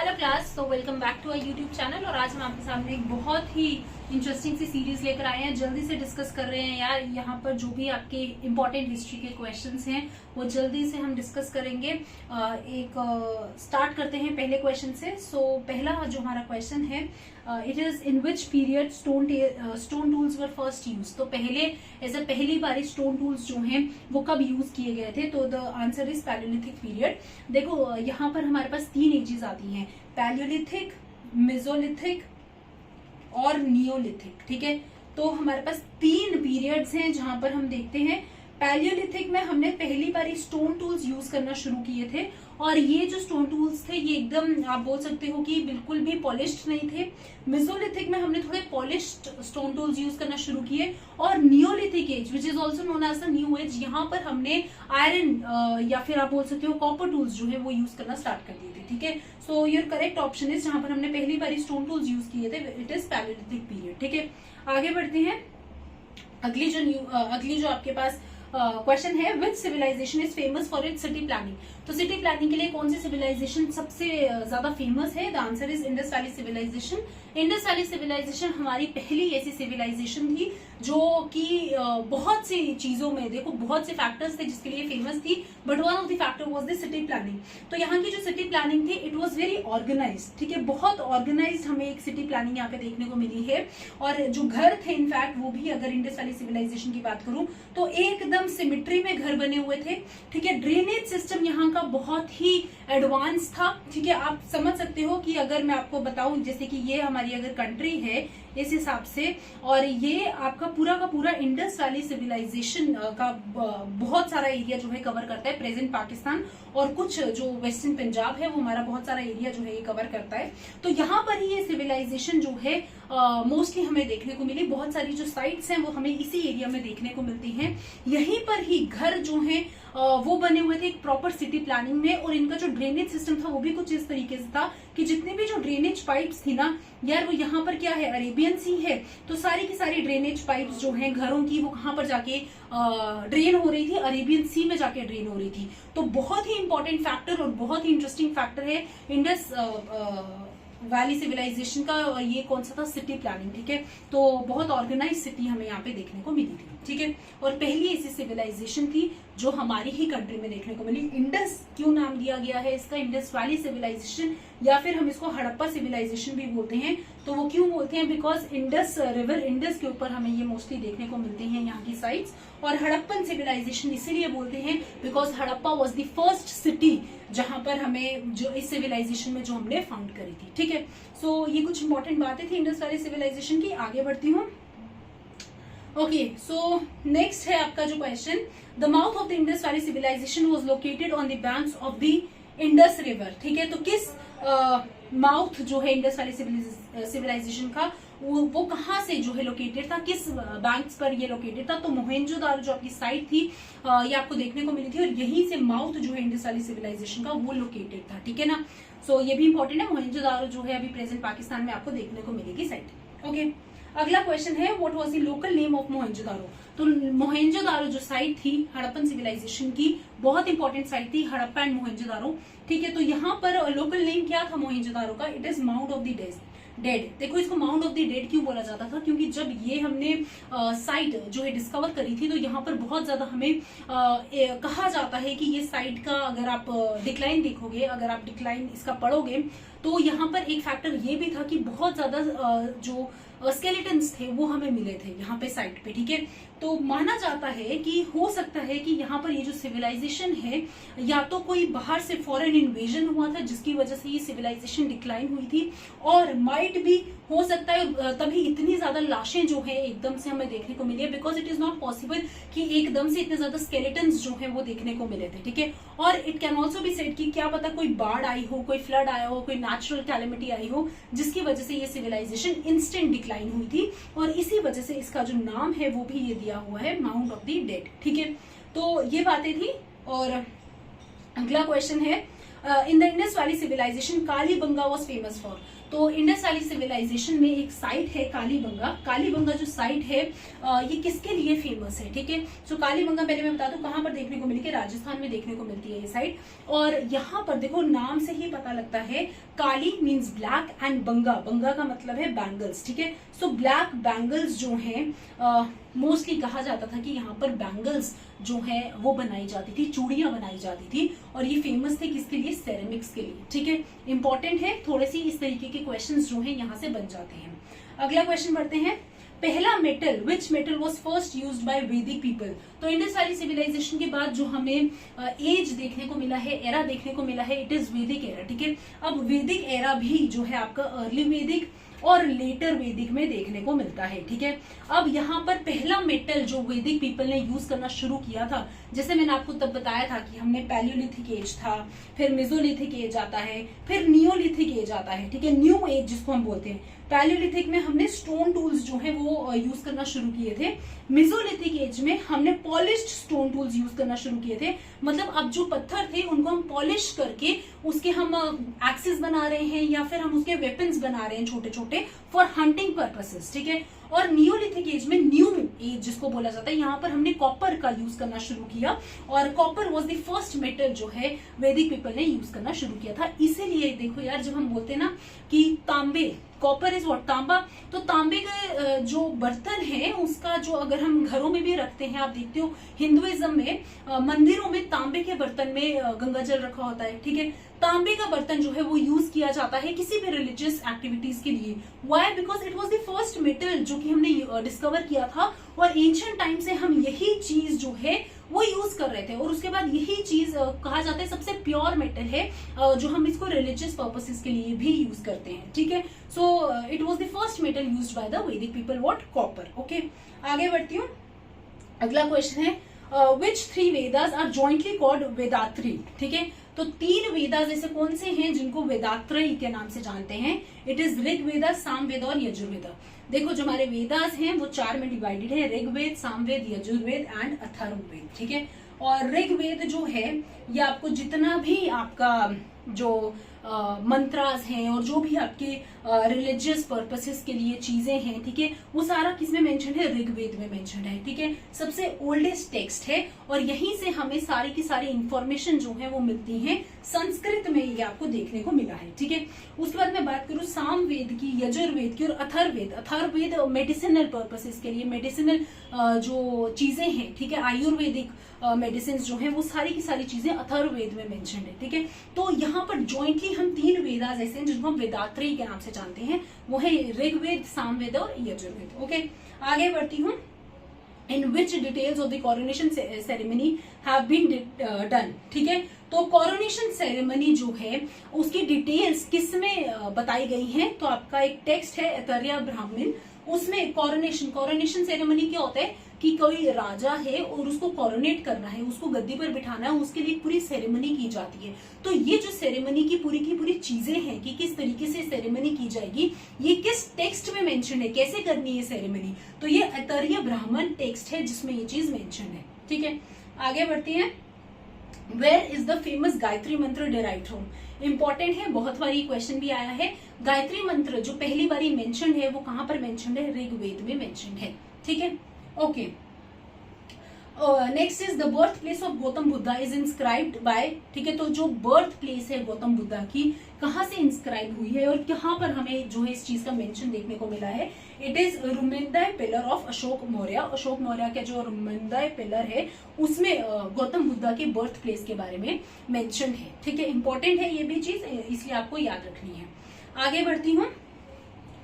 Hello class, तो welcome back to our YouTube channel. और आज हम आपके सामने एक बहुत ही इंटरेस्टिंग सी सीरीज लेकर आए हैं। जल्दी से डिस्कस कर रहे हैं यार, यहाँ पर जो भी आपके इम्पोर्टेंट हिस्ट्री के क्वेश्चंस हैं वो जल्दी से हम डिस्कस करेंगे। स्टार्ट करते हैं पहले क्वेश्चन से। सो पहला जो हमारा क्वेश्चन है, it is in which period stone tools were first use. तो पहली बारी स्टोन टूल्स जो हैं वो कब यूज किए गए थे? तो the answer is Palaeolithic period. देखो यहाँ पर हमारे पास 3 एजेस आती हैं, पैलियोलिथिक, मेसोलिथिक और नियोलिथिक। ठीक है, तो हमारे पास 3 पीरियड्स हैं जहां पर हम देखते हैं। पैलियोलिथिक में हमने पहली बारी स्टोन टूल्स यूज करना शुरू किए थे, और ये जो स्टोन टूल्स थे ये एकदम आप बोल सकते हो कि बिल्कुल भी पॉलिश्ड नहीं थे। मेसोलिथिक में हमने थोड़े पॉलिश्ड स्टोन टूल्स यूज करना शुरू किए, और neolithic age which is also known as the new age, यहाँ पर हमने आयरन या फिर आप बोल सकते हो कॉपर टूल्स जो है वो यूज करना स्टार्ट कर दिए थे। ठीक है, so your correct option is, जहां पर हमने पहली बारी स्टोन टूल्स यूज किए थे, इट इज पैलियोलिथिक पीरियड। ठीक है, आगे बढ़ते हैं। अगली जो आपके पास क्वेश्चन है, which civilization is famous for its city planning. तो सिटी प्लानिंग के लिए कौन सी सिविलाइजेशन सबसे ज्यादा फेमस है? The answer is Indus valley civilization. Indus valley civilization हमारी पहली ऐसी सिविलाइजेशन थी जो कि बहुत सी चीजों में, देखो बहुत से फैक्टर्स थे जिसके लिए फेमस थी, but one of the factor was the city planning. तो यहाँ की जो सिटी प्लानिंग थी इट वाज वेरी ऑर्गेनाइज्ड। ठीक है, बहुत ऑर्गेनाइज्ड हमें एक सिटी प्लानिंग यहाँ पे देखने को मिली है। और जो घर थे इनफैक्ट वो भी, अगर इंडस वैली सिविलाइजेशन की बात करूं तो एकदम सिमेट्री में घर बने हुए थे। ठीक है, ड्रेनेज सिस्टम यहाँ का बहुत ही एडवांस था। ठीक है, आप समझ सकते हो कि अगर मैं आपको बताऊं, जैसे कि ये हमारी अगर कंट्री है इस हिसाब से, और ये आपका पूरा का पूरा इंडस वैली सिविलाइजेशन का बहुत सारा एरिया जो है कवर करता है, प्रेजेंट पाकिस्तान और कुछ जो वेस्टर्न पंजाब है वो हमारा बहुत सारा एरिया जो है ये कवर करता है। तो यहाँ पर ही ये सिविलाइजेशन जो है मोस्टली हमें देखने को मिली। बहुत सारी जो साइट्स हैं वो हमें इसी एरिया में देखने को मिलती हैं। यहीं पर ही घर जो है वो बने हुए थे एक प्रॉपर सिटी प्लानिंग में, और इनका जो ड्रेनेज सिस्टम था वो भी कुछ इस तरीके से था कि जितने भी जो ड्रेनेज पाइप्स थी ना यार, वो यहाँ पर क्या है, अरेबियन सी है, तो सारी की सारी ड्रेनेज पाइप्स जो हैं घरों की वो कहाँ पर जाके ड्रेन हो रही थी, अरेबियन सी में जाके ड्रेन हो रही थी। तो बहुत ही इंपॉर्टेंट फैक्टर और बहुत ही इंटरेस्टिंग फैक्टर है इंडस वैली सिविलाइजेशन का। ये कौन सा था? City planning. ठीक है, तो बहुत ऑर्गेनाइज सिटी हमें यहाँ पे देखने को मिली थी। ठीक है, और पहली ऐसी सिविलाइजेशन थी जो हमारी ही कंट्री में देखने को मिली। इंडस क्यों नाम दिया गया है इसका, इंडस वैली सिविलाइजेशन, या फिर हम इसको हड़प्पा सिविलाइजेशन भी बोलते हैं। तो वो क्यों बोलते हैं? बिकॉज इंडस रिवर, इंडस के ऊपर हमें ये मोस्टली देखने को मिलते हैं यहाँ की साइट्स। और हड़प्पन सिविलाइजेशन इसीलिए बोलते हैं because Harappa was the first city जहां पर हमें जो इस सिविलाइजेशन में जो हमने फाउंड करी थी। ठीक है, सो ये कुछ इंपॉर्टेंट बातें थी इंडस वैली सिविलाइजेशन की। आगे बढ़ती हूँ। ओके, सो नेक्स्ट है आपका जो question, the mouth of the Indus valley civilization was located on the banks of the Indus river. ठीक है, तो किस माउथ जो है इंडस वैली सिविलाइजेशन का वो कहाँ से जो है लोकेटेड था, किस बैंक्स पर ये लोकेटेड था? तो मोहेंजोदारो जो आपकी साइट थी ये आपको देखने को मिली थी, और यहीं से माउथ जो है इंडस वैली सिविलाइजेशन का वो लोकेटेड था। ठीक है ना, सो ये भी इंपॉर्टेंट है। मोहेंजोदारो जो है अभी प्रेजेंट पाकिस्तान में आपको देखने को मिलेगी साइट। ओके, अगला क्वेश्चन है, what was the local name of Mohenjo-daro. तो मोहेंजोदारो जो साइट थी हड़प्पन सिविलाइजेशन की, बहुत इंपॉर्टेंट साइट थी हड़प्पा एंड मोहेंजोदारो। ठीक है, तो यहाँ पर लोकल नेम क्या था मोहेंजोदारो का? It is mount of the dead. देखो इसको माउंट ऑफ द डेड क्यों बोला जाता था? क्योंकि जब ये हमने साइट जो है डिस्कवर करी थी तो यहाँ पर बहुत ज्यादा हमें कहा जाता है कि ये साइट का, अगर आप डिक्लाइन देखोगे, अगर आप डिक्लाइन इसका पढ़ोगे, तो यहाँ पर एक फैक्टर ये भी था कि बहुत ज्यादा जो स्केलेटन्स थे वो हमें मिले थे यहाँ पे साइट पे। ठीक है, तो माना जाता है कि हो सकता है कि यहाँ पर ये जो सिविलाइजेशन है या तो कोई बाहर से फॉरेन इन्वेजन हुआ था जिसकी वजह से ये सिविलाइजेशन डिक्लाइन हुई थी, और माइट भी हो सकता है तभी इतनी ज्यादा लाशें जो है एकदम से हमें देखने को मिली है, because it is not possible कि एकदम से इतने ज्यादा स्केलेटन्स जो है वो देखने को मिले थे। ठीक है, और it can also be said कि क्या पता कोई बाढ़ आई हो, कोई फ्लड आया हो, कोई नेचुरल कैलेमिटी आई हो जिसकी वजह से ये सिविलाइजेशन इंस्टेंट डिक्लाइन हुई थी, और इसी वजह से इसका जो नाम है वो भी ये दिया हुआ है माउंट ऑफ द डेड। ठीक है, तो ये बातें थी। और अगला क्वेश्चन है, in the Indus valley civilization Kalibanga was famous for. तो इंडस वैली सिविलाइजेशन में एक साइट है कालीबंगा। कालीबंगा जो साइट है ये किसके लिए फेमस है, ठीक है। सो कालीबंगा पहले मैं बता दूं कहां पर देखने को मिलेगी, राजस्थान में देखने को मिलती है ये साइट। और यहाँ पर देखो नाम से ही पता लगता है, काली मीन्स ब्लैक एंड बंगा, बंगा का मतलब है बैंगल्स, ठीक है। सो ब्लैक बैंगल्स जो हैं मोस्टली कहा जाता था कि यहाँ पर बैंगल्स जो है वो बनाई जाती थी, चूड़ियां बनाई जाती थी, और ये फेमस थे किसके लिए, सेरेमिक्स के लिए, ठीक है। इंपॉर्टेंट है, थोड़े सी इस तरीके के क्वेश्चंस जो हैं यहाँ से बन जाते हैं। अगला क्वेश्चन बढ़ते हैं, पहला metal, which metal was first used by वैदिक पीपल। तो इंडस वैली सिविलाइजेशन के बाद जो हमें एज देखने को मिला है, एरा देखने को मिला है, इट इज वैदिक एरा, ठीक है। अब वैदिक एरा भी जो है आपका अर्ली वैदिक और लेटर वैदिक में देखने को मिलता है, ठीक है। अब यहाँ पर पहला मेटल जो वैदिक पीपल ने यूज करना शुरू किया था, जैसे मैंने आपको तब बताया था कि हमने पैलियोलिथिक एज था, फिर मेसोलिथिक एज आता है, फिर नियोलिथिक एज आता है, ठीक है, न्यू एज जिसको हम बोलते हैं। पैलियोलिथिक में हमने स्टोन टूल्स जो है वो यूज करना शुरू किए थे। मेसोलिथिक एज में हमने पॉलिश्ड स्टोन टूल्स यूज करना शुरू किए थे, मतलब अब जो पत्थर थे उनको हम पॉलिश करके उसके हम एक्सिस बना रहे हैं या फिर हम उसके वेपन्स बना रहे हैं छोटे छोटे फॉर हंटिंग पर्पसेस, ठीक है। और नियोलिथिक एज में, न्यू एज जिसको बोला जाता है, यहाँ पर हमने कॉपर का यूज करना शुरू किया, और copper was the first metal जो है वैदिक पीपल ने यूज करना शुरू किया था। इसीलिए देखो यार, जब हम बोलते हैं ना कि तांबे, कॉपर इज व्हाट, तांबा, तो तांबे का जो बर्तन है उसका जो अगर हम घरों में भी रखते हैं, आप देखते हो हिंदुइज्म में मंदिरों में तांबे के बर्तन में गंगा जल रखा होता है, ठीक है। तांबे का बर्तन जो है वो यूज किया जाता है किसी भी रिलीजियस एक्टिविटीज के लिए। Why? Because it was the first metal जो कि हमने डिस्कवर किया था, और एंशिएंट टाइम से हम यही चीज जो है वो यूज कर रहे थे, और उसके बाद यही चीज कहा जाता है सबसे प्योर मेटल है, जो हम इसको रिलीजियस पर्पसेस के लिए भी यूज करते हैं, ठीक है। सो it was the first metal used by the वैदिक पीपल, व्हाट, कॉपर, ओके। आगे बढ़ती हूँ, अगला क्वेश्चन है, विच 3 वेदास आर जॉइंटली कॉल्ड वेदात्री, ठीक है। तो 3 वेदास ऐसे कौन से हैं जिनको वेदात्रयी के नाम से जानते हैं, इट इज ऋग्वेदा, सामवेद और यजुर्वेदा। देखो जो हमारे वेदास हैं वो 4 में डिवाइडेड है, ऋग्वेद, सामवेद, यजुर्वेद एंड अथर्ववेद, ठीक है। और ऋग्वेद जो है ये आपको जितना भी आपका जो मंत्रास हैं और जो भी आपके रिलीजियस पर्पसेस के लिए चीजें हैं, ठीक है, वो सारा किसमें मेंशन है, ऋग्वेद में मेंशन है, ठीक है। सबसे ओल्डेस्ट टेक्स्ट है, और यहीं से हमें सारी की सारी इंफॉर्मेशन जो है वो मिलती है। संस्कृत में ये आपको देखने को मिला है, ठीक है। उसके बाद मैं बात करूं सामवेद की, यजुर्वेद की और अथर्ववेद। अथर्ववेद मेडिसिनल पर्पसेस के लिए, मेडिसिनल जो चीजें हैं, ठीक है, आयुर्वेदिक मेडिसिन जो है वो सारी की सारी चीजें अथर्ववेद में मेंशन है, ठीक है। तो यहाँ पर जॉइंटली हम 3 वेदास ऐसे हैं जिनको हम वेदात्रयी के नाम से जानते हैं, वो है ऋग्वेद, सामवेद और यजुर्वेद, ओके। आगे बढ़ती हूँ, in which details of the coronation ceremony have been done, ठीक है। तो कोरोनेशन सेरेमनी जो है उसकी डिटेल्स किसमें बताई गई हैं, तो आपका एक टेक्स्ट है ऐतरेय ब्राह्मण, उसमें कोरोनेशन सेरेमनी क्या होता है कि कोई राजा है और उसको कोरोनेट करना है, उसको गद्दी पर बिठाना है, उसके लिए पूरी सेरेमनी की जाती है। तो ये जो सेरेमनी की पूरी चीजें हैं कि किस तरीके से सेरेमनी की जाएगी, ये किस टेक्स्ट में मेंशन है, कैसे करनी है सेरेमनी, तो ये ऐतरेय ब्राह्मण टेक्स्ट है जिसमें ये चीज मेंशन है, ठीक है। आगे बढ़ते हैं, where is the famous Gayatri mantra derived from. Important है, बहुत बार ये क्वेश्चन भी आया है। गायत्री मंत्र जो पहली बारी मेंशन है वो कहां पर मेंशन है, ऋग्वेद में मेंशन है, ठीक है, okay. Next is the birth place of Gautam Buddha is inscribed by, ठीक है। तो जो बर्थ प्लेस है गौतम बुद्धा की, कहाँ से इंस्क्राइब हुई है और कहाँ पर हमें जो है इस चीज का मेंशन देखने को मिला है, it is Rummindei pillar of Ashok Maurya. Ashok Maurya का जो रुमेंदाय पिलर है उसमें गौतम बुद्धा के बर्थ प्लेस के बारे में मेंशन है, ठीक है। इंपॉर्टेंट है ये भी चीज, इसलिए आपको याद रखनी है। आगे बढ़ती हूँ,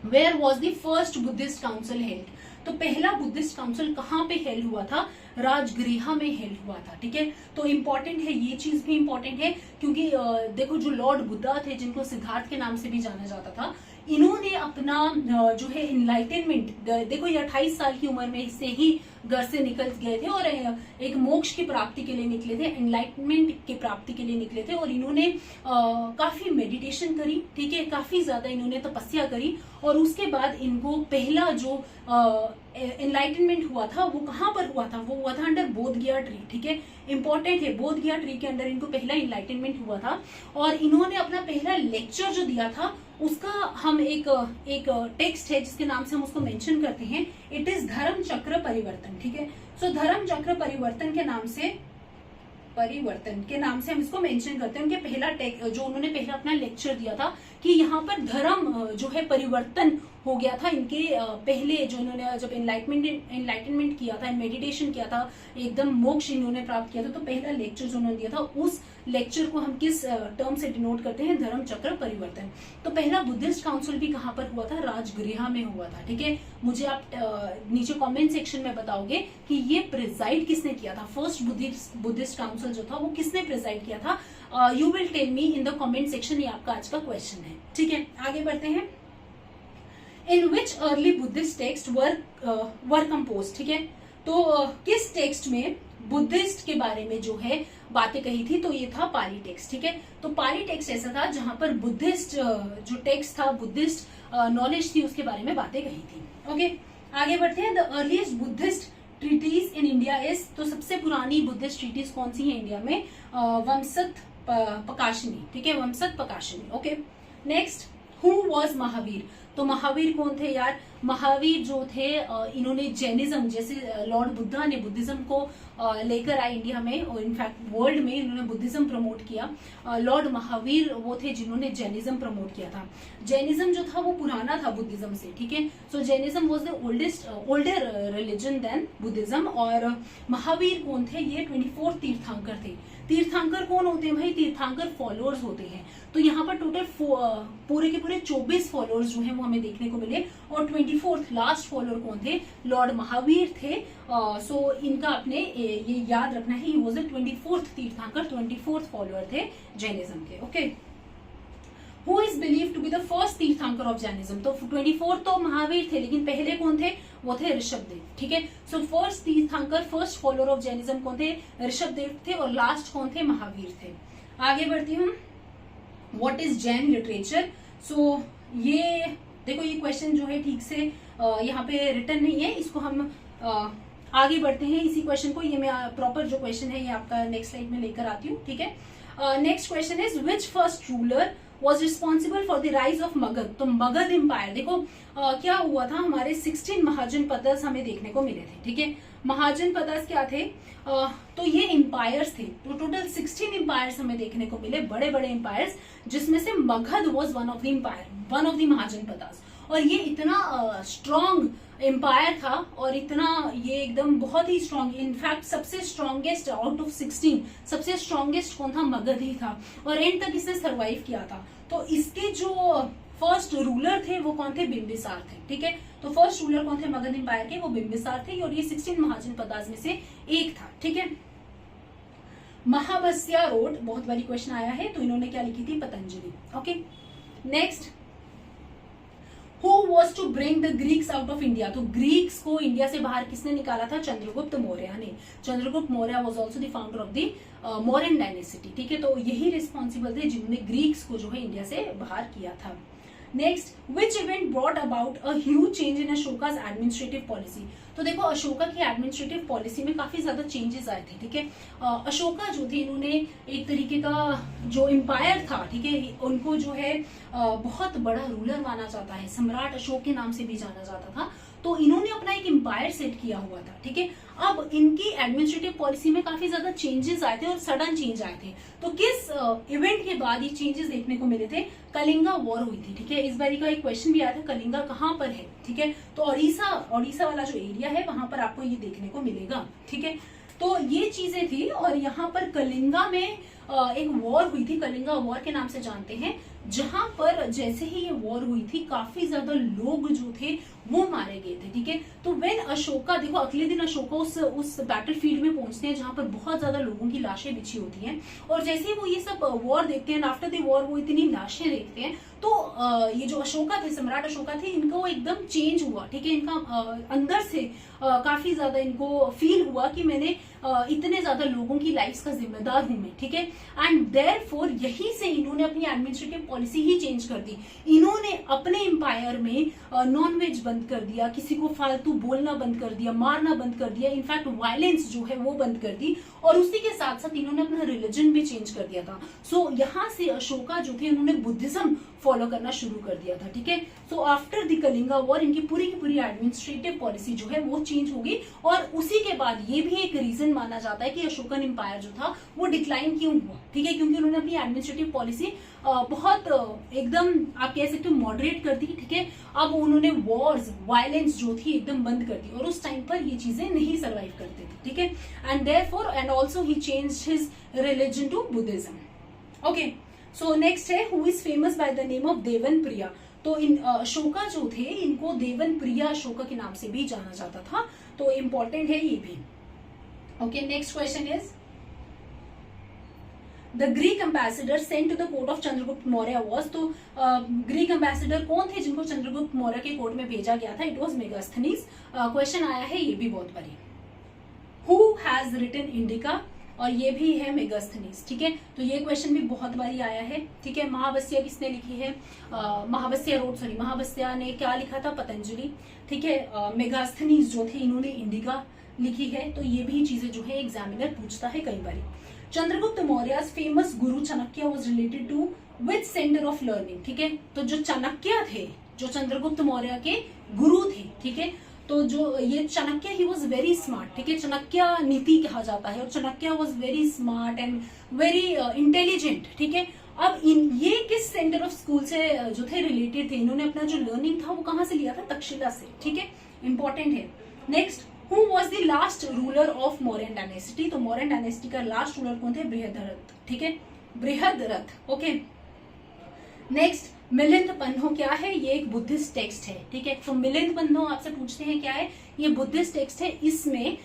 where was the first Buddhist council held. तो पहला बुद्धिस्ट काउंसिल कहाँ पे हेल्ड हुआ था, राजगृह में हेल्ड हुआ था, ठीक है। तो इम्पोर्टेंट है, ये चीज भी इम्पोर्टेंट है क्योंकि देखो जो लॉर्ड बुद्धा थे जिनको सिद्धार्थ के नाम से भी जाना जाता था, इन्होंने अपना जो है इनलाइटनमेंट, देखो ये 28 साल की उम्र में से ही घर से निकल गए थे और एक मोक्ष की प्राप्ति के लिए निकले थे, एनलाइटमेंट की प्राप्ति के लिए निकले थे, और इन्होंने काफी मेडिटेशन करी, ठीक है, काफी ज्यादा इन्होंने तपस्या करी, और उसके बाद इनको पहला जो एनलाइटनमेंट हुआ था वो कहाँ पर हुआ था, वो हुआ था अंडर बोध गया ट्री, ठीक है, इंपॉर्टेंट है, बोध गया ट्री के अंदर इनको पहला एनलाइटनमेंट हुआ था। और इन्होंने अपना पहला लेक्चर जो दिया था उसका हम एक टेक्स्ट है जिसके नाम से हम उसको मेंशन करते हैं, इट इज धर्म चक्र परिवर्तन, ठीक है। सो धर्म चक्र परिवर्तन के नाम से हम इसको मेंशन करते हैं। उनके पहला जो उन्होंने पहला अपना लेक्चर दिया था कि यहाँ पर धर्म जो है परिवर्तन हो गया था इनके पहले, जो इन्होंने जब एनलाइटनमेंट किया था, मेडिटेशन किया था, एकदम मोक्ष इन्होंने प्राप्त किया था, तो पहला लेक्चर जो उन्होंने दिया था उस लेक्चर को हम किस टर्म से डिनोट करते हैं, धर्म चक्र परिवर्तन। तो पहला बुद्धिस्ट काउंसिल भी कहाँ पर हुआ था, राजगृह में हुआ था, ठीक है। मुझे आप नीचे कमेंट सेक्शन में बताओगे कि ये प्रिजाइड किसने किया था, फर्स्ट बुद्धिस्ट काउंसिल जो था वो किसने प्रिजाइड किया था। You will tell me in the comment section, ये आपका आज का क्वेश्चन है, ठीक है। आगे बढ़ते हैं। इन विच अर्ली बुद्धिस्ट टेक्स्ट वर कंपोज, ठीक है। तो किस टेक्स्ट में बुद्धिस्ट के बारे में जो है बातें कही थी, तो ये था पाली टेक्स्ट, ठीक है। तो पाली टेक्स्ट ऐसा था जहां पर बुद्धिस्ट जो टेक्स्ट था, बुद्धिस्ट नॉलेज थी, उसके बारे में बातें कही थी। ओके, आगे बढ़ते हैं। The earliest Buddhist treatise in India is, तो सबसे पुरानी बुद्धिस्ट ट्रीटीज कौन सी है इंडिया में, वमसत प्रकाशिनी, ठीक है, Vamsat Prakashini. Okay, next, who was Mahavir, तो महावीर कौन थे यार, महावीर जो थे इन्होंने जैनिज्म, जैसे लॉर्ड बुद्धा ने बुद्धिज्म को लेकर आए इंडिया में और इनफैक्ट वर्ल्ड में इन्होंने बुद्धिज्म प्रमोट किया। लॉर्ड महावीर वो थे जिन्होंने जैनिज्म प्रमोट किया था। जैनिज्म जो था वो पुराना था बुद्धिज्म से, ठीक है। So Jainism was the older religion than Buddhism. और महावीर कौन थे, ये 24 तीर्थंकर थे। तीर्थंकर कौन होते हैं भाई, तीर्थंकर फॉलोअर्स होते हैं। तो यहाँ पर टोटल पूरे के पूरे 24 फॉलोअर्स जो हैं वो हमें देखने को मिले, और 24th लास्ट फॉलोअर कौन थे, लॉर्ड महावीर थे। सो इनका अपने ये याद रखना है, ही वाज द 24th तीर्थंकर, 24th फॉलोअर थे जैनिज्म के। Okay, who is believe to be the first Tirthankar of Jainism, तो 24 तो महावीर थे, लेकिन पहले कौन थे, वो थे ऋषभदेव, ठीक है। सो फर्स्ट तीर्थंकर, फर्स्ट फॉलोअर ऑफ जैनिज्म कौन थे, ऋषभदेव थे, और लास्ट कौन थे, महावीर थे। आगे बढ़ती हूँ। व्हाट इज जैन लिटरेचर, सो ये देखो, ये क्वेश्चन जो है ठीक से यहाँ पे रिटर्न नहीं है, इसको हम आगे बढ़ते हैं इसी क्वेश्चन को, ये मैं प्रॉपर जो क्वेश्चन है ये आपका नेक्स्ट स्लाइड में लेकर आती हूँ, ठीक है। Next question is which first ruler was responsible for the rise of Magadh, तो मगध एम्पायर, देखो क्या हुआ था, हमारे 16 महाजनपदस हमें देखने को मिले थे, ठीक है। महाजनपदस क्या थे, तो ये एम्पायर्स थे, तो टोटल 16 एम्पायर्स हमें देखने को मिले, बड़े बड़े एम्पायर्स, जिसमें से Magadh was one of the empire, one of the mahajanapadas. और ये इतना स्ट्रॉन्ग एम्पायर था, और इतना ये एकदम बहुत ही स्ट्रॉन्ग, इनफैक्ट सबसे स्ट्रॉन्गेस्ट आउट ऑफ 16 सबसे स्ट्रॉन्गेस्ट कौन था, मगध ही था, और एंड तक इसने सर्वाइव किया था। तो इसके जो फर्स्ट रूलर थे वो कौन थे, बिंबिसार थे, ठीक है। तो फर्स्ट रूलर कौन थे मगध एम्पायर के, वो बिंबिसार थे, और ये 16 महाजनपदास में से एक था, ठीक है। महावस्या रोड, बहुत बड़ी क्वेश्चन आया है, तो इन्होंने क्या लिखी थी, Patanjali. Okay, next, Who was to bring the Greeks out of India, तो ग्रीक्स को इंडिया से बाहर किसने निकाला था, चंद्रगुप्त मौर्य ने। Chandragupta Maurya was also the founder of the Mauryan dynasty, ठीक है। तो यही रिस्पॉन्सिबल थे जिन्होंने ग्रीक्स को जो है इंडिया से बाहर किया था। Next, which event brought about a huge change in Ashoka's administrative policy, तो देखो अशोका की एडमिनिस्ट्रेटिव पॉलिसी में काफी ज्यादा चेंजेस आए थे, ठीक है। अशोका जो थे इन्होंने एक तरीके का जो एम्पायर था, ठीक है, उनको जो है बहुत बड़ा रूलर माना जाता है, सम्राट अशोक के नाम से भी जाना जाता था। तो इन्होंने अपना एक एम्पायर सेट किया हुआ था, ठीक है। अब इनकी एडमिनिस्ट्रेटिव पॉलिसी में काफी ज्यादा चेंजेस आए थे और सडन चेंज आए थे। तो किस इवेंट के बाद ये चेंजेस देखने को मिले थे, कलिंगा वॉर हुई थी, ठीक है। इस बारी का एक क्वेश्चन भी आया था, कलिंगा कहाँ पर है, ठीक है। तो ओडिशा वाला जो एरिया है वहां पर आपको ये देखने को मिलेगा, ठीक है। तो ये चीजें थी, और यहाँ पर कलिंगा में एक वॉर हुई थी, कलिंगा वॉर के नाम से जानते हैं, जहां पर जैसे ही ये वॉर हुई थी काफी ज्यादा लोग जो थे वो मारे गए थे, ठीक है। तो व्हेन अशोका, देखो अगले दिन अशोका उस बैटलफील्ड में पहुंचते हैं जहां पर बहुत ज्यादा लोगों की लाशें बिछी होती हैं, और जैसे ही वो ये सब वॉर देखते हैं, आफ्टर द वॉर वो इतनी लाशें देखते हैं, तो ये जो अशोका थे, सम्राट अशोका थे, इनको एकदम चेंज हुआ, ठीक है। इनका अंदर से काफी ज्यादा इनको फील हुआ कि मैंने इतने ज्यादा लोगों की लाइफ का जिम्मेदार हूं मैं, ठीक है। एंड देयरफॉर यही से इन्होंने अपनी एडमिनिस्ट्रेटिव पॉलिसी ही चेंज कर दी। इन्होंने अपने एम्पायर में नॉन वेज बंद कर दिया, किसी को फालतू बोलना बंद कर दिया, मारना बंद कर दिया, इनफैक्ट वायलेंस जो है वो बंद कर दी, और उसी के साथ साथ इन्होंने अपना रिलीजन भी चेंज कर दिया था। सो यहाँ से अशोका जो थे उन्होंने बुद्धिज्म फॉलो करना शुरू कर दिया था। ठीक है, so after the Kalinga war इनकी पूरी की पूरी एडमिनिस्ट्रेटिव पॉलिसी जो है वो चेंज होगी, और उसी के बाद ये भी एक रीजन माना जाता है कि अशोकन एम्पायर जो था वो डिक्लाइन क्यों हुआ। ठीक है, क्योंकि उन्होंने अपनी एडमिनिस्ट्रेटिव पॉलिसी बहुत एकदम आप कह सकते हो मॉडरेट कर दी। ठीक है, अब उन्होंने वॉर्स वायलेंस जो थी एकदम बंद कर दी, और उस टाइम पर ये चीजें नहीं सर्वाइव करते थे। ठीक है, and therefore and also he changed his religion to Buddhism. Okay, so next है who is famous by the name of Devan Priya. तो इन अशोका जो थे इनको देवन प्रिया अशोका के नाम से भी जाना जाता था, तो इंपॉर्टेंट है ये भी। Okay, next question is the Greek ambassador sent to the court of Chandragupta Maurya was. तो ग्रीक एम्बेसडर कौन थे जिनको चंद्रगुप्त मौर्य के कोर्ट में भेजा गया था? It was Megasthenes. क्वेश्चन आया है ये भी बहुत बारी, हु हैज रिटन इंडिका, और ये भी है मेगास्थनीज। ठीक है, तो ये क्वेश्चन भी बहुत बारी आया है। ठीक है, महावस्या किसने लिखी है? महावस्या ने क्या लिखा था? पतंजलि। ठीक है, मेगास्थनीज जो थे इन्होंने इंडिका लिखी है, तो ये भी चीजें जो है एग्जामिनर पूछता है कई बारी। Chandragupta Maurya famous guru Chanakya was related to which centre of learning. ठीक है, तो जो चाणक्य थे, जो चंद्रगुप्त मौर्य के गुरु थे, ठीक है, तो जो ये Chanakya he was very smart. ठीक है, चाणक्य नीति कहा जाता है, और Chanakya was very smart and very intelligent. ठीक है, अब ये किस सेंटर ऑफ स्कूल से जो थे रिलेटेड थे? इन्होंने अपना जो लर्निंग था वो कहां से लिया था? तक्षशिला से। ठीक है, इंपॉर्टेंट है। Next, who was the last ruler of Mauryan dynasty. तो मौर्यन डायनेस्टी का लास्ट रूलर कौन थे? बृहद्रथ। ठीक है, बृहद्रथ। ओके, नेक्स्ट, मिलिंद पन्हो क्या है? ये एक बुद्धिस्ट टेक्स्ट है। ठीक है, तो मिलिंद पन्हो आपसे पूछते हैं क्या है? ये बुद्धिस्ट टेक्स्ट है। इसमें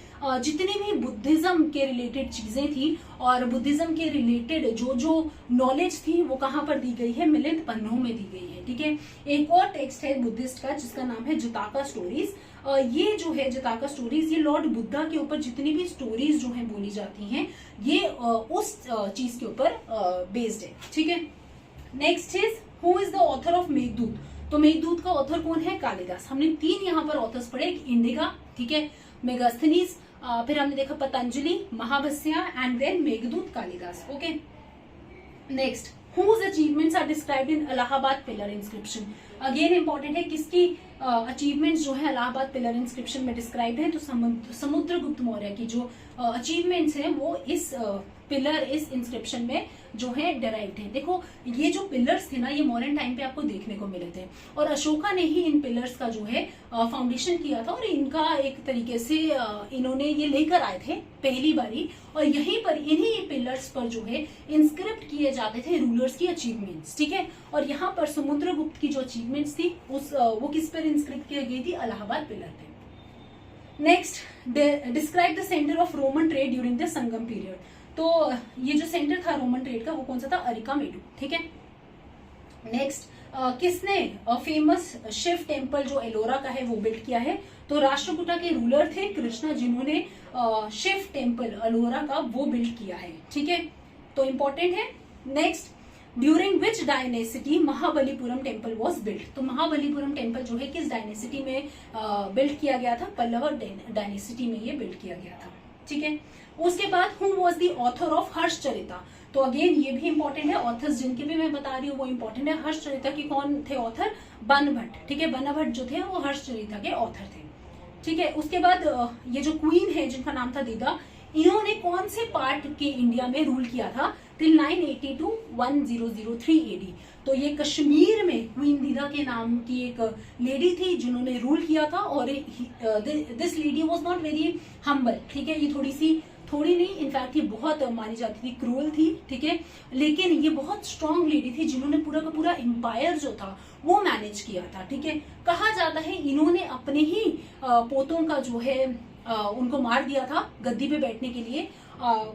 जितनी भी बुद्धिज्म के रिलेटेड चीजें थी और बुद्धिज्म के रिलेटेड जो जो नॉलेज थी वो कहाँ पर दी गई है? मिलिंद पन्हो में दी गई है। ठीक है, एक और टेक्स्ट है बुद्धिस्ट का जिसका नाम है जताका स्टोरीज। ये जो है जताका स्टोरीज, ये लॉर्ड बुद्धा के ऊपर जितनी भी स्टोरीज जो है बोली जाती हैं ये उस चीज के ऊपर बेस्ड है। ठीक है, next is who is the author of Meghdoot. तो मेघदूत का ऑथर कौन है? कालिदास। हमने 3 यहाँ पर ऑथर्स पढ़े, इंडिका, ठीक है, मेगास्थनीज, फिर हमने देखा पतंजलि, महावस्या and then Meghdoot, Kalidas. Okay, next, whose achievements are described in Allahabad pillar inscription. Again important है, किसकी अचीवमेंट्स जो है इलाहाबाद पिलर इंस्क्रिप्शन में डिस्क्राइब्ड है? तो समुद्रगुप्त मौर्य की जो अचीवमेंट्स हैं वो इस पिलर, इस इंस्क्रिप्शन में जो है डेराइव्ड है। देखो ये जो पिलर्स थे ना, ये मॉडर्न टाइम पे आपको देखने को मिले थे, और अशोका ने ही इन पिलर्स का जो है फाउंडेशन किया था, और इनका एक तरीके से इन्होंने ये लेकर आए थे पहली बारी, और यहीं पर इन्हीं पिलर्स पर जो है इंस्क्रिप्ट किए जाते थे रूलर्स की अचीवमेंट्स। ठीक है, और यहाँ पर समुद्रगुप्त की जो अचीवमेंट्स थी वो किस पर इंस्क्रिप्ट की गई थी? इलाहाबाद पिलर पे। Next, describe the centre of Roman trade during the Sangam period. तो ये जो सेंटर था रोमन ट्रेड का वो कौन सा था? अरिकामेडू। ठीक है, नेक्स्ट, किसने फेमस शिव टेम्पल जो एलोरा का है वो बिल्ड किया है? तो राष्ट्रकूटा के रूलर थे कृष्णा, जिन्होंने शिव टेम्पल एलोरा का वो बिल्ड किया है। ठीक है, तो इंपॉर्टेंट है। Next, during which dynasty Mahabalipuram temple was build. तो महाबलीपुरम टेम्पल जो है किस डायनेसिटी में बिल्ड किया गया था? पल्लव डायनेसिटी में ये बिल्ड किया गया था। ठीक है, उसके बाद who was the author of Harshacharita. तो अगेन ये भी इंपॉर्टेंट है, ऑथर्स जिनके भी मैं बता रही हूँ वो इंपॉर्टेंट है। हर्षचरिता के कौन थे ऑथर? बनभट्ट। ठीक है, बनभट्ट जो थे वो हर्षचरिता के ऑथर थे। ठीक है, उसके बाद ये जो क्वीन है जिनका नाम था दीदा, इन्होंने कौन से पार्ट के इंडिया में रूल किया था? Till 980 to 1003 AD। तो ये कश्मीर में क्वीन दीदा के नाम की एक लेडी थी जिन्होंने रूल किया था, और this lady was not very humble. ठीक है, ये थोड़ी नहीं, इनफैक्ट ये बहुत मानी जाती थी क्रूअल थी। ठीक है, लेकिन ये बहुत स्ट्रांग लेडी थी जिन्होंने पूरा का पूरा एम्पायर जो था वो मैनेज किया था। ठीक है, कहा जाता है इन्होंने अपने ही पोतों का जो है उनको मार दिया था गद्दी पे बैठने के लिए,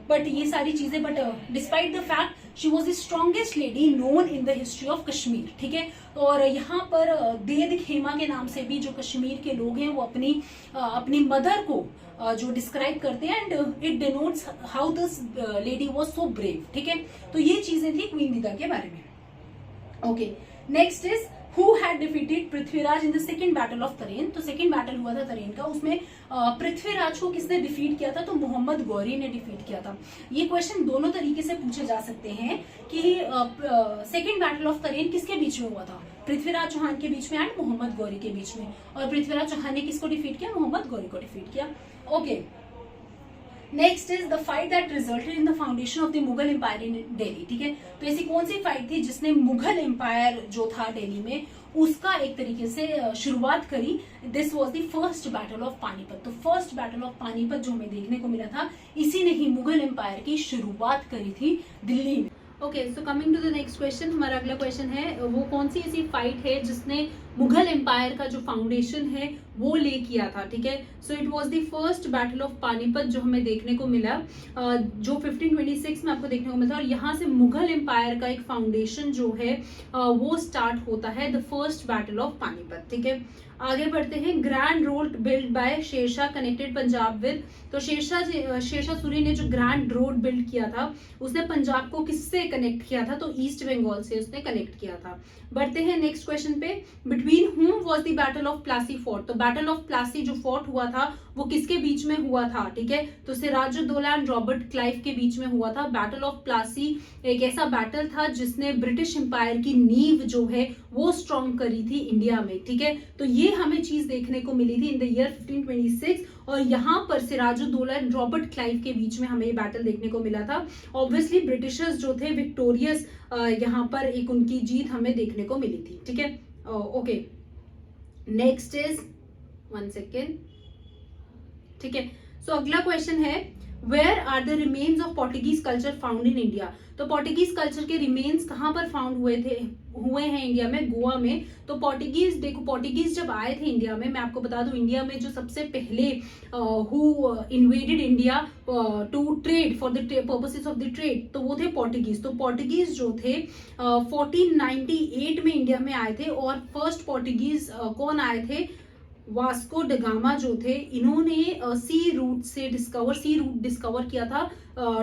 बट ये सारी चीजें, but despite the fact she was the strongest lady known in the history of Kashmir. ठीक है, और यहाँ पर देद खेमा के नाम से भी जो कश्मीर के लोग हैं वो अपनी मदर को जो डिस्क्राइब करते हैं, and it denotes how this lady was so brave. ठीक है, तो ये चीजें थी क्वीन दीदा के बारे में। Okay, next is who had defeated Prithviraj in the second battle of तरेन। तो सेकंड बैटल हुआ था तरेन का, उसमें पृथ्वीराज को किसने डिफीट किया था? तो मोहम्मद गौरी ने डिफीट किया था। ये क्वेश्चन दोनों तरीके से पूछे जा सकते हैं कि सेकंड बैटल ऑफ तरेन किसके बीच में हुआ था? पृथ्वीराज चौहान के बीच में एंड मोहम्मद गौरी के बीच में। और पृथ्वीराज चौहान ने किसको डिफीट किया? मोहम्मद गौरी को डिफीट किया। Okay, next is the fight that resulted in the foundation of the Mughal empire in Delhi. ठीक है, तो ऐसी कौन सी फाइट थी जिसने मुगल एम्पायर जो था दिल्ली में उसका एक तरीके से शुरुआत करी? This was the first battle of Panipat. तो फर्स्ट बैटल ऑफ पानीपत जो हमें देखने को मिला था, इसी ने ही मुगल एम्पायर की शुरुआत करी थी दिल्ली में। Okay, so coming to the next question, हमारा अगला क्वेश्चन है वो कौन सी ऐसी फाइट है जिसने मुगल एम्पायर का जो फाउंडेशन है वो ले किया था? ठीक है, सो it was the first battle of Panipat जो हमें देखने को मिला, जो 1526 में आपको देखने को मिला था। और यहाँ से मुगल एम्पायर का एक फाउंडेशन जो है वो स्टार्ट होता है, the first battle of Panipat. ठीक है, आगे बढ़ते हैं। Grand road build by Sher Shah connected Punjab with. तो शेरशाह सूरी ने जो ग्रैंड रोड बिल्ड किया था उसने पंजाब को किससे कनेक्ट किया था? तो ईस्ट बंगाल से उसने कनेक्ट किया था। बढ़ते हैं नेक्स्ट क्वेश्चन पे। बिटवीन हुम was the battle of Plassey fort. तो बैटल ऑफ प्लासी जो फोर्ट हुआ था वो किसके बीच में हुआ था? ठीक है, तो सिराजुद्दौला एंड रॉबर्ट क्लाइव के बीच में हुआ था। बैटल ऑफ प्लासी एक ऐसा बैटल था जिसने ब्रिटिश एम्पायर की नींव जो है वो स्ट्रॉन्ग करी थी इंडिया में। ठीक है, तो ये हमें चीज देखने को मिली थी इन द ईयर 1526, और यहाँ पर सिराजुद्दौला एंड रॉबर्ट क्लाइव के बीच में हमें ये बैटल देखने को मिला था। ऑब्वियसली ब्रिटिशर्स जो थे विक्टोरियस, यहाँ पर एक उनकी जीत हमें देखने को मिली थी। ठीक है, ओके, नेक्स्ट इज 1 सेकेंड। ठीक है, सो अगला क्वेश्चन है where are the remains of Portuguese culture found in India. तो पोर्टुगीज कल्चर के रिमेन्स कहाँ पर फाउंड हुए हैं इंडिया में? गोवा में। तो पोर्टुगीज, देखो पोर्टुगीज जब आए थे इंडिया में, मैं आपको बता दूं इंडिया में जो सबसे पहले who invaded India to trade for the purposes of the trade, तो वो थे पोर्टुगीज। तो पोर्टुगीज जो थे 1498 में इंडिया में आए थे। और फर्स्ट पोर्टुगीज कौन आए थे? वास्को ड गामा जो थे, इन्होंने सी रूट डिस्कवर किया था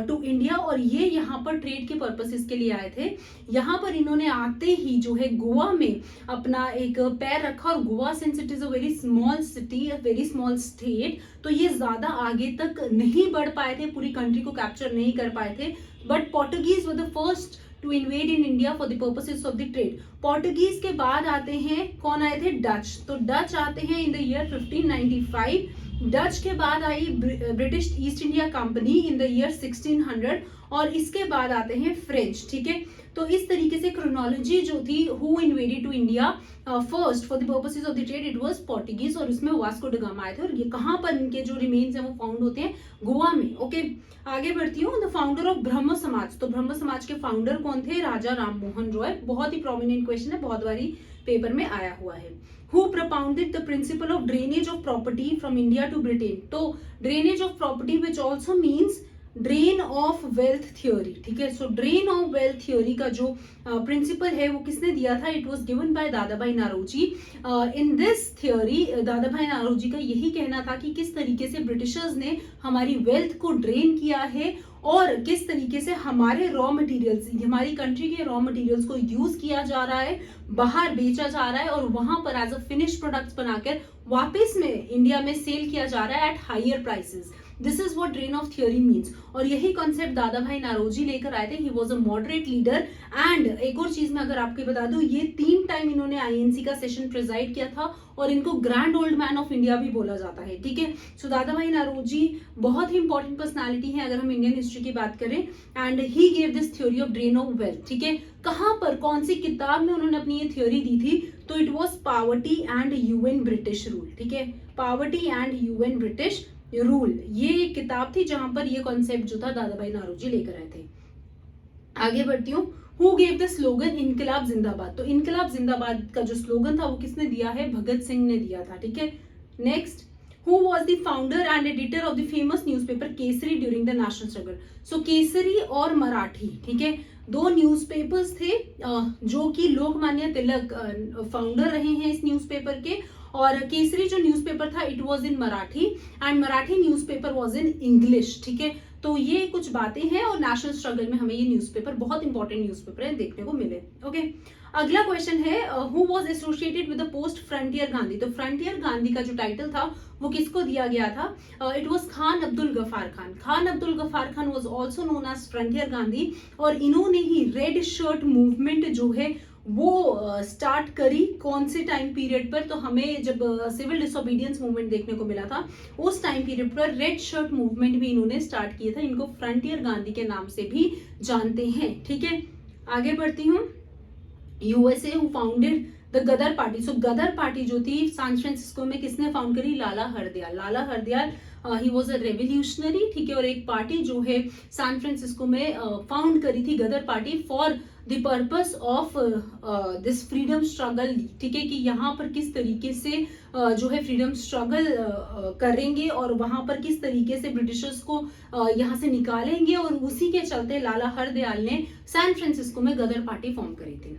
टू इंडिया, और ये यहाँ पर ट्रेड के पर्पसेस के लिए आए थे। यहाँ पर इन्होंने आते ही जो है गोवा में अपना एक पैर रखा, और Goa since it is a very small city, a very small state, तो ये ज्यादा आगे तक नहीं बढ़ पाए थे, पूरी कंट्री को कैप्चर नहीं कर पाए थे। But Portuguese were the first to invade in India for the purposes of the trade. Portuguese के बाद आते हैं, कौन आए थे? डच। तो डच आते हैं इन द ईयर 1595। डच के बाद आई British East India company in the year 1600, और इसके बाद आते हैं फ्रेंच। ठीक है, तो इस तरीके से क्रोनोलॉजी जो थी, who invaded to India first for the purposes of the trade, it was Portuguese, और उसमें वास्को ड गामा आए थे। और ये कहाँ पर इनके जो रिमेन्स हैं वो फाउंड होते हैं? गोवा में। ओके, आगे बढ़ती हूँ। द फाउंडर ऑफ ब्रह्म समाज। तो ब्रह्म समाज के फाउंडर कौन थे? राजा राम मोहन रॉय। बहुत ही प्रोमिनेंट क्वेश्चन है, बहुत बारी पेपर में आया हुआ है। Who propounded the principle of drainage of property from India to Britain? तो drainage of property which also means drain of wealth theory. ठीक है, so drain of wealth theory का जो प्रिंसिपल है वो किसने दिया था? It was given by Dadabhai Naoroji. In this theory Dadabhai Naoroji का यही कहना था कि किस तरीके से ब्रिटिशर्स ने हमारी वेल्थ को ड्रेन किया है, और किस तरीके से हमारे रॉ मटेरियल्स, हमारी कंट्री के रॉ मटेरियल्स को यूज किया जा रहा है, बाहर बेचा जा रहा है, और वहां पर एज अ फिनिश प्रोडक्ट्स बनाकर वापस में इंडिया में सेल किया जा रहा है at higher prices. This is what drain of theory means, और यही कॉन्सेप्ट दादाभाई नारोजी लेकर आए थे। He was a moderate leader. And एक और चीज मैं अगर आपको बता दूं, ये 3 टाइम इन्होंने आईएनसी का सेशन प्रिजाइड किया था, और इनको grand old man of India भी बोला जाता है। ठीक है, सो दादाभाई नारोजी बहुत ही इंपॉर्टेंट पर्सनालिटी है अगर हम इंडियन हिस्ट्री की बात करें। And he gave this theory of drain of wealth. ठीक है, कहां पर, कौन सी किताब में उन्होंने अपनी ये थ्योरी दी थी? तो it was poverty and UN British rule. ठीक है, poverty and UN British rule, ये एक किताब थी जहां पर ये कॉन्सेप्ट जो था दादाभाई नारोजी लेकर आए थे। आगे बढ़ती हूँ। हु गेव द स्लोगन इनकलाब जिंदाबाद? तो इनकलाब जिंदाबाद का जो स्लोगन था वो किसने दिया है? भगत सिंह ने दिया था। ठीक है, next, who was the founder and editor of the famous newspaper Kesari during the national struggle? So Kesari और मराठी, ठीक है, 2 न्यूज़पेपर्स थे जो कि लोकमान्य तिलक फाउंडर रहे हैं इस न्यूज़पेपर के। और केसरी जो न्यूज़पेपर था it was in Marathi, and Marathi newspaper was in English. ठीक है, तो ये कुछ बातें हैं, और नेशनल स्ट्रगल में हमें ये न्यूज़पेपर बहुत इंपॉर्टेंट न्यूज़पेपर है देखने को मिले। ओके, अगला क्वेश्चन है who was associated with the post frontier Gandhi. तो फ्रंटियर गांधी का जो टाइटल था वो किसको दिया गया था? It was Khan Abdul Gaffar Khan. Khan Abdul Gaffar Khan was also known as frontier Gandhi, और इन्होंने ही रेड शर्ट मूवमेंट जो है वो स्टार्ट करी कौन से टाइम पीरियड पर? तो हमें जब सिविल डिसोबीडियंस मूवमेंट देखने को मिला था उस टाइम पीरियड पर रेड शर्ट मूवमेंट भी इन्होंने स्टार्ट किया था। इनको फ्रंटियर गांधी के नाम से भी जानते हैं। ठीक है, आगे बढ़ती हूँ। USA who founded the Ghadar party. So Ghadar party जो थी सैन फ्रांसिस्को में किसने फाउंड करी? Lala Hardayal. Lala Hardayal he was a revolutionary, ठीक है, और एक पार्टी जो है सैन फ्रांसिस्को में फाउंड करी थी Ghadar party for the purpose of this freedom struggle. ठीक है, कि यहाँ पर किस तरीके से जो है फ्रीडम स्ट्रगल करेंगे और वहां पर किस तरीके से ब्रिटिशर्स को यहाँ से निकालेंगे, और उसी के चलते लाला हरदयाल ने सैन फ्रांसिस्को में गदर पार्टी फॉर्म करी थी।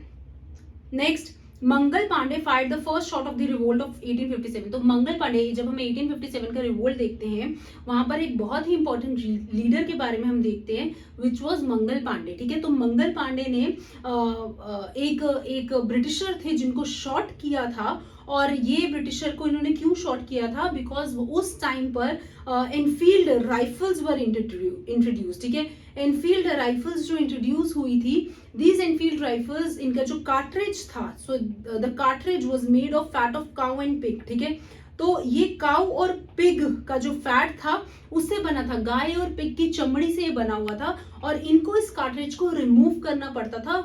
Next, Mangal Pandey fired the first shot of the revolt of 1857। तो मंगल पांडे, जब हम 1857 का रिवोल्ट देखते हैं वहां पर एक बहुत ही इंपॉर्टेंट लीडर के बारे में हम देखते हैं विच वाज मंगल पांडे। ठीक है, तो मंगल पांडे ने एक ब्रिटिशर थे जिनको शॉट किया था, और ये ब्रिटिशर को इन्होंने क्यों शॉट किया था? बिकॉज उस टाइम पर एनफील्ड राइफल्स वर इंट्रोड्यूस। ठीक है, एनफील्ड राइफल्स जो इंट्रोड्यूस हुई थी, दीज एनफील्ड राइफल्स, इनका जो कार्ट्रिज था, so the cartridge was made of fat of cow and pig. ठीक है, तो ये काउ और पिग का जो फैट था उससे बना था, गाय और पिग की चमड़ी से ये बना हुआ था, और इनको इस कार्ट्रिज को रिमूव करना पड़ता था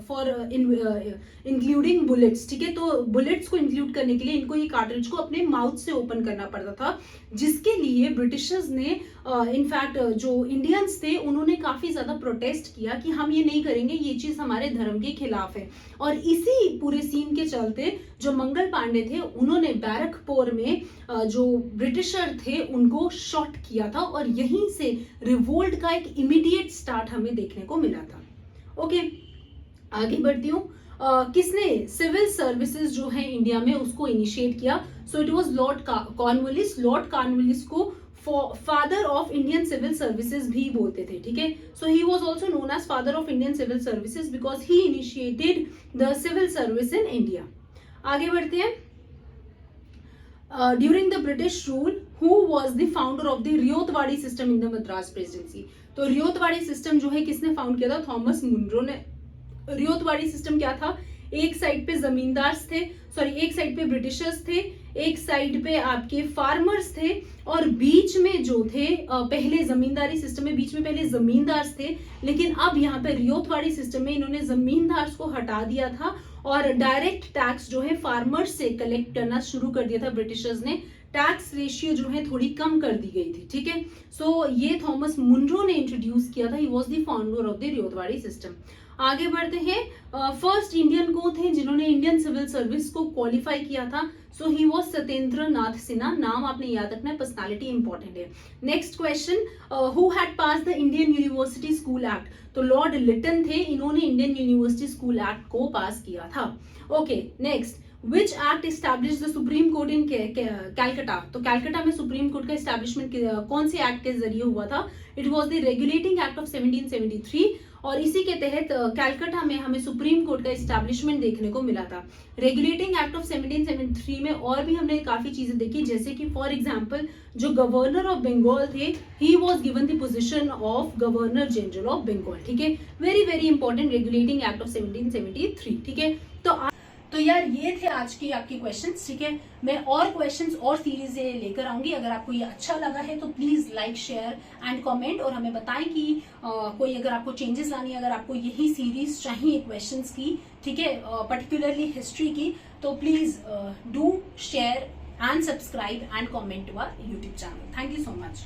फॉर इंक्लूडिंग बुलेट्स। ठीक है, तो बुलेट्स को इंक्लूड करने के लिए इनको ये कार्ट्रिज को अपने माउथ से ओपन करना पड़ता था, जिसके लिए ब्रिटिशर्स ने इनफैक्ट जो इंडियंस थे उन्होंने काफी ज्यादा प्रोटेस्ट किया कि हम ये नहीं करेंगे, ये चीज हमारे धर्म के खिलाफ है। और इसी पूरे सीन के चलते जो मंगल पांडे थे उन्होंने बैरकपुर में जो ब्रिटिशर थे उनको शॉट किया था, और यहीं से रिवोल्ट का एक इमीडिएट स्टार्ट हमें देखने को मिला था। ओके, आगे बढ़ती हूँ। किसने सिविल सर्विसेज जो है इंडिया में उसको इनिशिएट किया? So it was lord Cornwallis. Lord Cornwallis को father of Indian civil services भी बोलते थे। ठीक है, so he was also known as father of Indian civil services because he initiated the civil service in India. आगे बढ़ते हैं। During the British rule who was the founder of the ryotwari system in the Madras presidency. तो ryotwari system जो है किसने found किया था? Thomas Munro ने। रियोतवाड़ी सिस्टम क्या था? एक साइड पे जमींदार थे, सॉरी एक साइड पे ब्रिटिशर्स थे, एक साइड पे आपके फार्मर्स थे, और बीच में जो थे पहले जमींदारी सिस्टम में बीच में पहले जमींदार थे, लेकिन अब यहाँ पे रियोतवाड़ी सिस्टम में इन्होंने जमींदार को हटा दिया था और डायरेक्ट टैक्स जो है फार्मर्स से कलेक्ट करना शुरू कर दिया था ब्रिटिशर्स ने। टैक्स रेशियो जो है थोड़ी कम कर दी गई थी। ठीक है, सो ये थॉमस मुनरो ने इंट्रोड्यूस किया था। He was the founder of the ryotwari system. आगे बढ़ते हैं। फर्स्ट इंडियन को थे जिन्होंने इंडियन सिविल सर्विस को क्वालिफाई किया था? सो ही वाज सत्येंद्र नाथ सिन्हा। नाम आपने याद रखना है, पर्सनालिटी इंपॉर्टेंट है। Next question, who had pass the Indian university school act? तो लॉर्ड लिटन थे, इन्होंने इंडियन यूनिवर्सिटी स्कूल एक्ट को पास किया था। Okay, next, which act establish the supreme court in Calcutta? तो कैलकाटा में सुप्रीम कोर्ट का इस्टेब्लिशमेंट कौन से एक्ट के जरिए हुआ था? It was the regulating act of 1773, और इसी के तहत कैलकाटा में हमें सुप्रीम कोर्ट का इस्टेब्लिशमेंट देखने को मिला था। रेगुलेटिंग एक्ट ऑफ 1773 में और भी हमने काफी चीजें देखी, जैसे कि फॉर एग्जांपल जो गवर्नर ऑफ बंगाल थे, he was given the position of governor general of Bengal. ठीक है, very very important regulating act of 1773। ठीक है, तो यार ये थे आज की आपके क्वेश्चंस। ठीक है, मैं और क्वेश्चंस और सीरीज लेकर आऊंगी। अगर आपको ये अच्छा लगा है तो please like, share and comment, और हमें बताएं कि कोई अगर आपको चेंजेस लानी है, अगर आपको यही सीरीज चाहिए क्वेश्चंस की, ठीक है, पर्टिकुलरली हिस्ट्री की, तो please do share and subscribe and comment to our YouTube channel. Thank you so much.